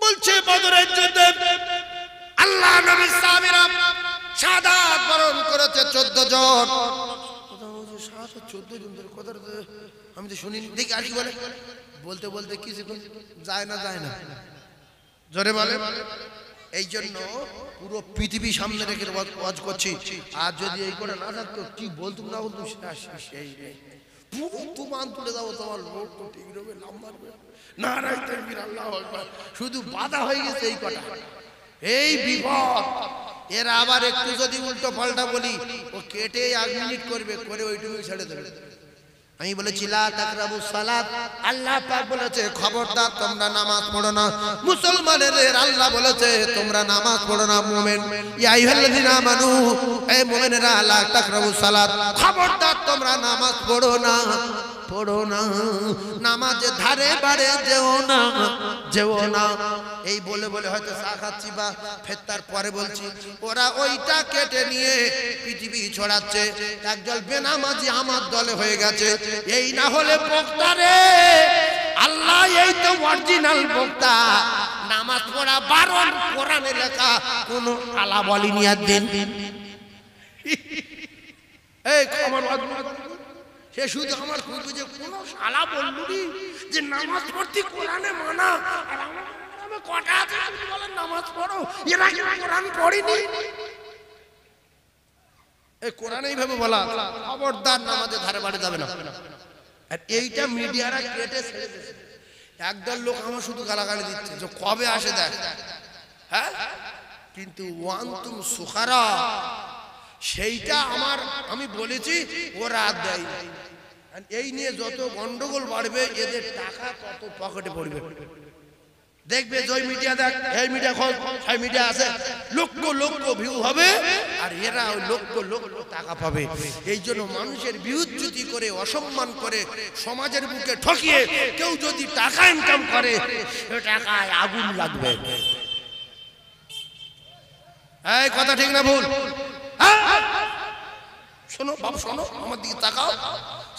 বলছে বদরের যুদ্ধে আল্লাহ নবী সাহাবীরা শাহাদাত বরণ করেছে 14 জন। 14 জন ধরে কথা আমি তো শুনিনি, দেখি আর কি বলে। বলতে বলতে কিছু যায় না, যায় না। জোরে বলে। এই জন্য পুরো পৃথিবী সামনে রেখে ওয়াজ করছি। আর যদি এই করে না থাকতো, কি বলতুম না বলতুম, সেই পুরো তুমান তুলে যাবো, তোমার লোক তো ঠিক রবে, নাম্বার নারায়ে তাকবীর, আল্লাহু আকবার। শুধু বাধা হয়ে গেছে এই কথা, এই বিপদ। এরা আবার একটু যদি উল্টো পাল্টা বলি, ও কেটে 1 মিনিট করবে, করে ওইটুকু ছেড়ে দেবে। আমি বলেছি লা তাকরাবুস সালাত, আল্লাহ পাক বলেছে খবরদার তোমরা নামাজ পড়ো না। মুসলমানদের আল্লাহ বলেছে তোমরা নামাজ পড়ো না। মুমিন, ইয়া আইয়ুহাল্লাযিনা আমানু, এই মুমিনেরা লা তাকরাবুস সালাত, খবরদার তোমরা নামাজ পড়ো না, পড়ো না, নামাজের ধারে বাড়ে যেও না, যেও না। এই বলে বলে হয়তো চা খাচ্ছি বা ফেতার পরে বলছি, ওরা ওইটা কেটে নিয়ে পৃথিবী ছড়াচ্ছে। একজন বেনামাজি আমার দলে হয়ে গেছে। এই না হলে বক্তা রে, আল্লাহ এই তো অরিজিনাল বক্তা। নামাজ পড়া বারণ, কোরআনে লেখা, কোন আলা বলিনি আর দিন। এই খবর সে শুধু আমার খুঁজে যে কোন শালা বললুনি যে নামাজ পড়তে কোরআনে মানা, আর আমার কটা আছে বলেন নামাজ পড়ো, এরা কি কোরআন পড়েনি? এই কোরআনে এইভাবে বলা, খবরদার নামাজের ধারে বাড়ি যাবে না। আর এইটা মিডিয়ারা কেটে ছেড়ে দিয়েছে। একদল লোক আমার শুধু গালাগালি দিচ্ছে যে কবে আসে দেখ। হ্যাঁ, কিন্তু ওয়ান্তুম সুখারা সেইটা আমি বলেছি ওরা দেয়। এই নিয়ে যত গন্ডগোল বাড়বে এদের টাকা তত পকেটে পড়বে। দেখবে জয় মিডিয়া দেখ, এই মিডিয়া খোঁজ, সেই মিডিয়া আছে, লক্ষ লক্ষ ভিউ হবে আর এরা ওই লক্ষ লক্ষ টাকা পাবে। এই জন্য মানুষের বিউচ্যুতি করে অসম্মান করে সমাজের বুকে ঠকিয়ে কেউ যদি টাকা ইনকাম করে সে টাকায় আগুন লাগবে। এই কথা ঠিক না ভুল? শোনো বাবু, শোনো, আমার দিকে তাকাও,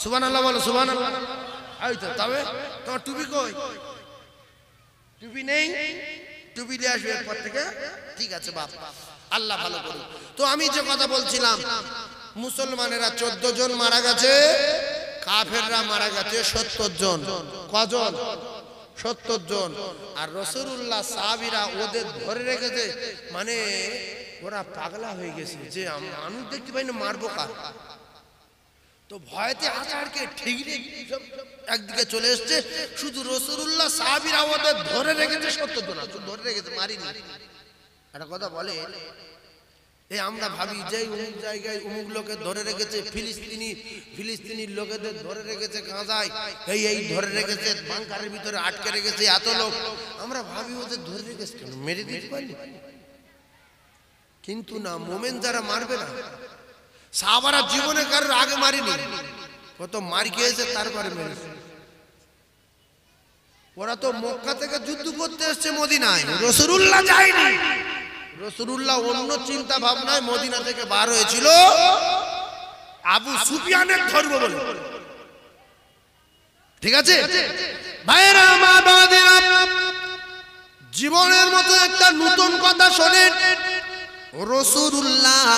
সুবহানাল্লাহ বলো, সুবহানাল্লাহ। এই তো, তবে তোমার টুপি কই? টুপি নেই? টুপি নিয়ে আসবে এরপর থেকে, ঠিক আছে বাপ, আল্লাহ ভালো করুন। তো আমি যে কথা বলছিলাম, মুসলমানেরা 14 জন মারা গেছে, কাফেররা মারা গেছে 70 জন। কজন? 70 জন। আর রাসূলুল্লাহ সাহাবীরা ওদের ধরে রেখেছে, মানে ওরা পাগলা হয়ে গেছে যে মানুষ দেখতে পাই না, মারবো কার? তো ভয়তে আচারকে ঠিকরে একদিকে চলে এসছে। শুধু রাসূলুল্লাহ সাহাবীরা ওদের ধরে রেখেছে 70 জন, ধরে রেখেছে, মারিনি। একটা কথা বলে, এই আমরা ভাবি যে অমুক জায়গায় অমুক লোকে ধরে রেখেছে, ফিলিস্তিনি লোকেদের ধরে রেখেছে গাজায়, এই ধরে রেখেছে বাংকারের ভিতরে আটকে রেখেছে এত লোক। আমরা ভাবি ওদের ধরে রেখেছে কেন, মেরে দিতে পারলি? কিন্তু না, মোমেন যারা মারবে না। সাহাবারা জীবনে কারোর আগে মারিনি, ও তো মার খেয়েছে তারপরে মেরেছে। ওরা তো মক্কা থেকে যুদ্ধ করতে এসছে মদিনায়, রাসূলুল্লাহ যায়নি। রাসূলুল্লাহ অন্য চিন্তা ভাবনায় মদিনা থেকে বার হয়েছিল আবু সুফিয়ানের ধর্ম বলে। ঠিক আছে ভাইরা, মা বাবারা, জীবনের মতো একটা নতুন কথা শোনেন। রাসূলুল্লাহ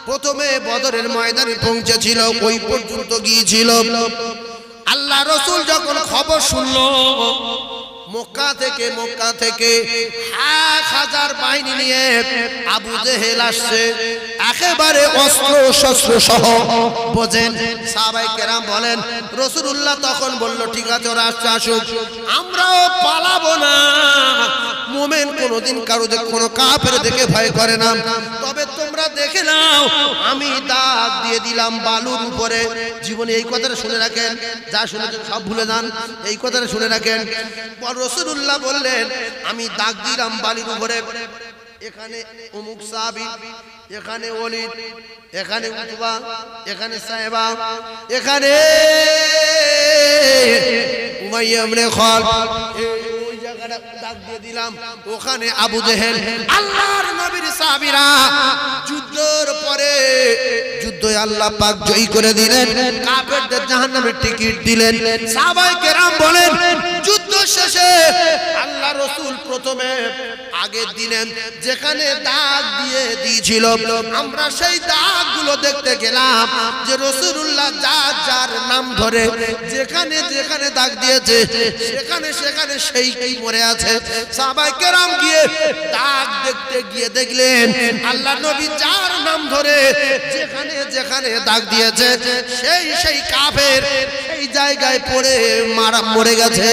প্রথমে বদরের ময়দানে পৌঁছেছিল, ওই পর্যন্ত গিয়েছিল। আল্লাহ রাসূল যখন খবর শুনল মক্কা থেকে 1000 বাহিনী নিয়ে আবু জেহেল আসছে, একেবারে অস্ত্র শস্ত্র সহ। বোঝেন, সাহাবায়ে কেরাম বলেন, রাসূলুল্লাহ তখন বলল, ঠিক আছে ওরা আসছে, আসুক, আমরাও পালাবো না। মুমিন কোনোদিন কারো দেখে, কোনো কাফের দেখে ভয় করে না। তবে তোমরা দেখে নাও, আমি দাগ দিয়ে দিলাম বালুর উপরে। জীবনে এই কথাটা শুনে রাখেন, যা শুনেছেন সব ভুলে যান, এই কথাটা শুনে রাখেন। রাসূলুল্লাহ বললেন, আমি দাগ দিলাম বালির উপরে, এখানে অমুক সাহাবী, এখানে ওলীদ, এখানে উতবা, এখানে সাহেবা, এখানে উমাইয়া ইবনে খালদ, ওই জায়গাটা দাগ দিয়ে দিলাম, ওখানে আবু জেহেল। আল্লাহর নবীর সাহাবীরা যুদ্ধের পরে যুদ্ধে আল্লাহ পাক জয় করে দিলেন, কাফেরদের জাহান্নামের টিকিট দিলেন। সাহাবায়ে কেরাম বলেন, যুদ্ধ শেষে আল্লাহ রাসূল প্রথমে আগে দিলেন যেখানে দাগ দিয়ে দিয়েছিল, আমরা সেই দাগগুলো দেখতে গেলাম যে রাসূলুল্লাহ যার নাম ধরে যেখানে যেখানে দাগ দিয়েছে সেখানে সেই মরে আছে। সাহাবায়ে কেরাম গিয়ে দাগ দেখতে গিয়ে দেখলেন আল্লাহ নবী যার নাম ধরে যেখানে যেখানে দাগ দিয়েছে সেই কাফের সেই জায়গায় পড়ে মরে গেছে।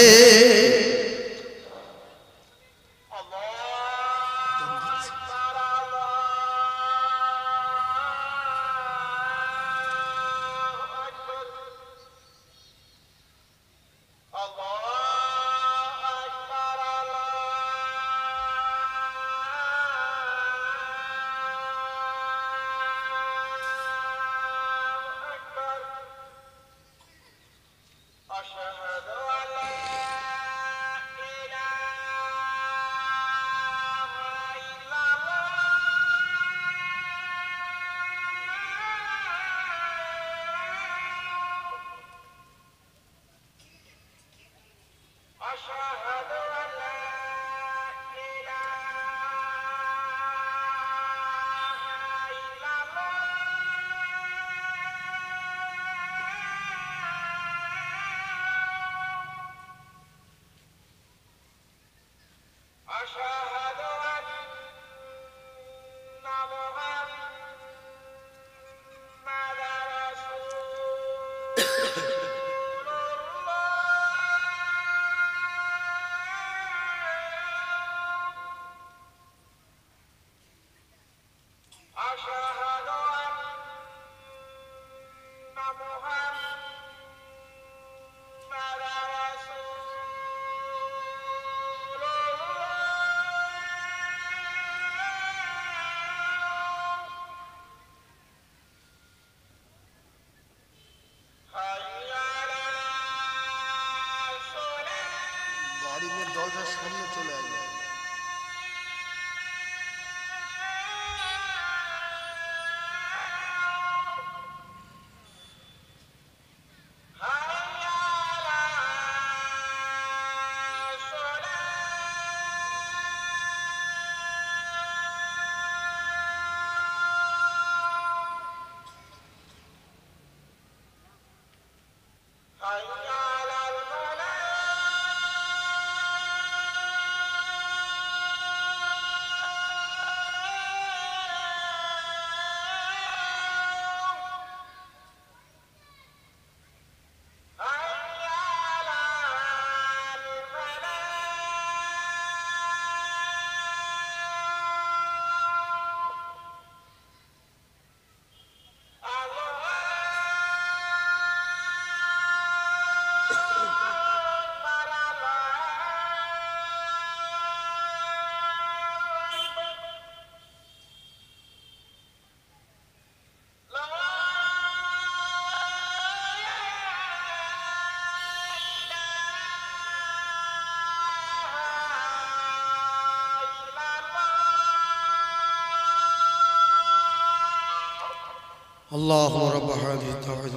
اللهم رب هذه التوحيد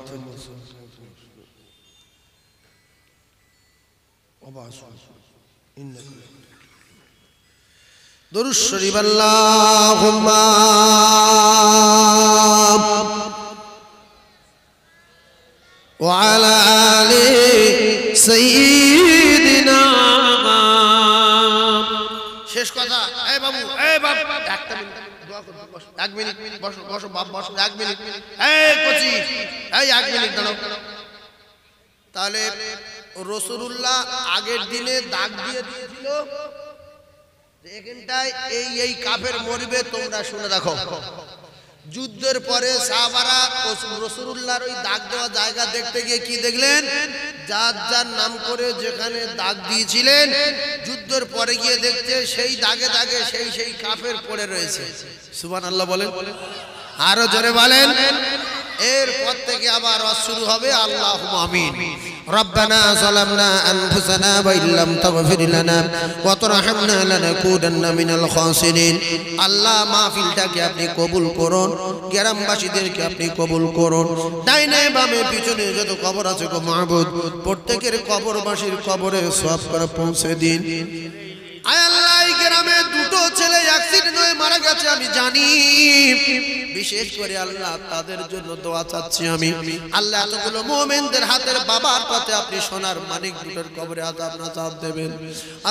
وبعث إنك درود الشريف اللهم وعلى آل سيدنا শেষ কথা এই বাবু একটা মিনিট দোয়া করব এক মিনিট বসো বসো বাপ বসো এক মিনিট এই কোচি এই এক মিনিট দাঁড়াও তাহলে রাসূলুল্লাহ আগের দিনে দাগ দিয়ে দিয়েছিল এখানটায় এই কাফের মরবে তোমরা শুনে রাখো যুদ্ধের পরে সাহাবারা রাসূলুল্লাহর ওই দাগ দেওয়া জায়গা দেখতে গিয়ে কি দেখলেন যার যার নাম করে যেখানে দাগ দিয়েছিলেন যুদ্ধের পরে গিয়ে দেখতে সেই দাগে দাগে সেই কাফের পড়ে রয়েছে সুবহানাল্লাহ বলেন আরো জোরে বলেন এরপর থেকে আবার শুরু হবে আল্লাহুম্মা আমিন রব্বানা যালামনা আনফুসানা ওয়া ইল্লাম তাগফির লানা ওয়া তারহামনা লানাকুনান্না মিনাল খাসিরিন আল্লাহ মাহফিলটাকে আপনি কবুল করুন গ্রামবাসীদেরকে আপনি কবুল করুন ডাইনে বামে পিছনে যত কবর আছে গো মাহবুব প্রত্যেকের কবরবাসীর কবরে সওয়াব করে পৌঁছে দিন আয় আল্লাহ এই গ্রামে দুটো ছেলে অ্যাক্সিডেন্ট হয়ে মারা গেছে আমি জানি বিশেষ করে আল্লাহ তাদের জন্য দোয়া চাচ্ছি আমি আল্লাহ এতগুলো মুমিনদের হাতের বাবার পথে আপনি সোনার মানিক দুটোর কবরে আযাব নাজাত দেবেন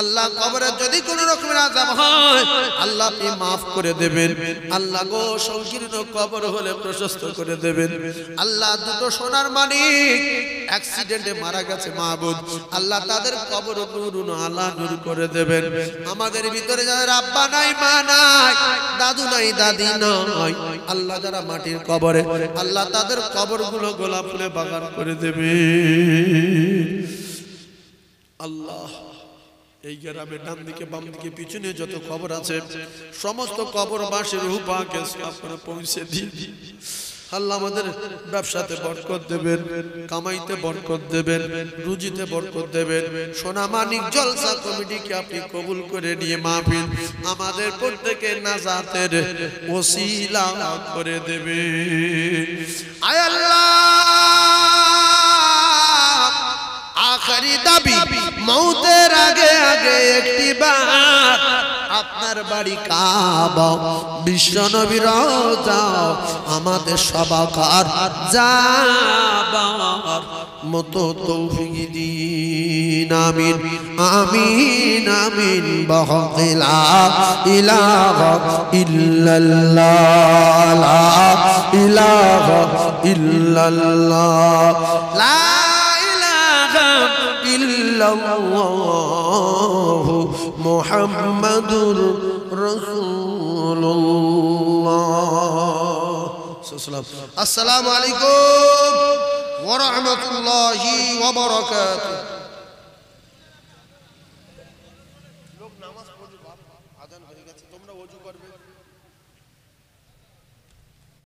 আল্লাহ কবরে যদি কোনো রকমের আযাব হয় আল্লাহ আপনি maaf করে দেবেন আল্লাহ গো সংকীর্ণ কবর হলে প্রশস্ত করে দেবেন আল্লাহ দুটো সোনার মানিক অ্যাক্সিডেন্টে মারা গেছে মাহবুব আল্লাহ তাদের কবর নূরুন আলা নূর করে দেবেন আমাদের ভিতরে যারা আব্বা নাই মা নাই দাদু নাই দাদি নাই আল্লাহ যারা মাটির কবরে আল্লাহ তাদের কবরগুলো গোলাপ ফুলে বাগান করে দেবে আল্লাহ এই গ্রামের ডান দিকে বাম দিকে পিছনে যত কবর আছে সমস্ত কবরবাসীর রূহ পাকে সাফ করে পৌঁছে দিন আল্লাহ আমাদের ব্যবসাতে বরকত দেবেন কামাইতে বরকত দেবেন রুজিতে বরকত দেবেন সোনা মানিক জলসা কমিটিকে আপনি কবুল করে নিয়ে মাহফিল আমাদের প্রত্যেকের নাজাতের ওসিলা করে দেবেন আয় আল্লাহ আখেরি দাবি মওতের আগে আগে একটি বার আপনার বাড়ি কাবা বিশ্ব নবীর রওজা আমাদের সবাকার যাবার মতো তৌফিক দিন আমিন আমিন আমিন বাহলা ইলাহা ইল্লাল্লাহ লা ইলাহা ইল্লাল্লাহ লা ইল্লাল্লাহ মুহাম্মাদুর রাসূলুল্লাহ আসসালামু আলাইকুম ওয়া রাহমাতুল্লাহি ওয়া বারাকাতুহু লোক নামাজ পড়বে আযান হয়ে গেছে তোমরা ওযু করবে